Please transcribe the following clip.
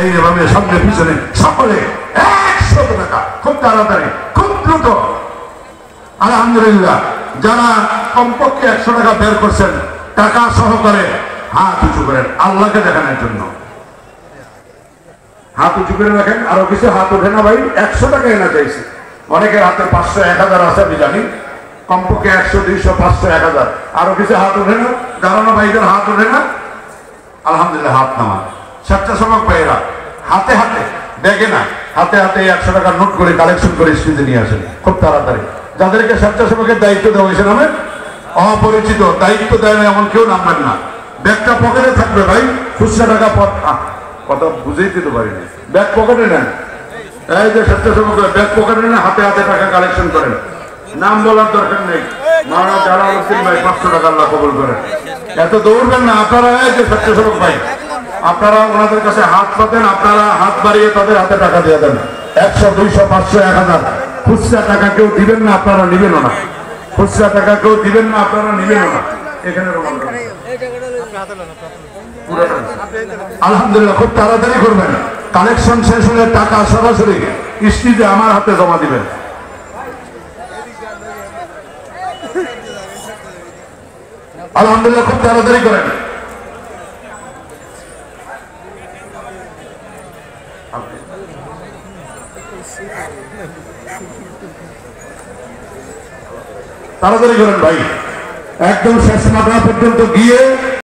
এইভাবে সামনে পিছনে সকলে 100 টাকা খুব তাড়াতাড়ি খুব দ্রুত। আলহামদুলিল্লাহ, যারা কমপক্ষে 100 টাকা বের করছেন টাকা সহকারে হাত উঁচু করেন আল্লাহকে দেখানোর জন্য। হাত উঁচু করে রাখেন। আরো কিছু হাত ওঠে না ভাই? 100 টাকা এনা চাইছে। অনেকের হাতে 500 1000 আছে আমি জানি, কমপক্ষে 100 200 500 1000। আরো কিছু হাত ওঠে না? দাঁড়ানো ভাইদের হাত ওঠে না? আলহামদুলিল্লাহ, হাত নামা। স্বেচ্ছাসেবক ভাইয়েরা হাতে হাতে দেখে না, হাতে হাতে 100 টাকার নোট করে কালেকশন করে স্টেজে নিয়ে আসেন খুব তাড়াতাড়ি। যাদেরকে স্বেচ্ছাসেবকের দায়িত্ব দেওয়া হয়েছে নামে অপরিচিত, দায়িত্ব দেয় না এমন কেউ নামবেন না। ব্যাগটা পকেটে থাকবে ভাই, খুচরা টাকা কথা বুঝেই দিতে পারিনি। ব্যাগ পকেটে নেন, এই যে স্বেচ্ছাসেবক ব্যাগ পকেটে নেন, হাতে হাতে টাকা কালেকশন করেন। নাম বলার দরকার নেই। মারা যারা হচ্ছেন ভাই 500 টাকা আল্লাহ কবুল করেন। এত দৌড়বেন না আপনারা। এই যে স্বেচ্ছাসেবক ভাই, আপনারা ওনাদের কাছে হাত পাতেন, আপনারা হাত বাড়িয়ে তাদের হাতে টাকা দিয়ে দেন। 100 200 500 1000 খুচরা টাকা কেউ দিবেন না, আপনারা নিবেনও না। খুচরা টাকা কেউ দিবেন না, আপনারা নিবেনও না। এখানে আলহামদুলিল্লাহ, খুব তাড়াতাড়ি করবেন। কালেকশন শেষ হলে টাকা সরাসরি স্টেজে আমার হাতে জমা দিবেন। আলহামদুলিল্লাহ, খুব তাড়াতাড়ি করেন। তাড়াতাড়ি করেন ভাই, একদম শেষ মাথা পর্যন্ত গিয়ে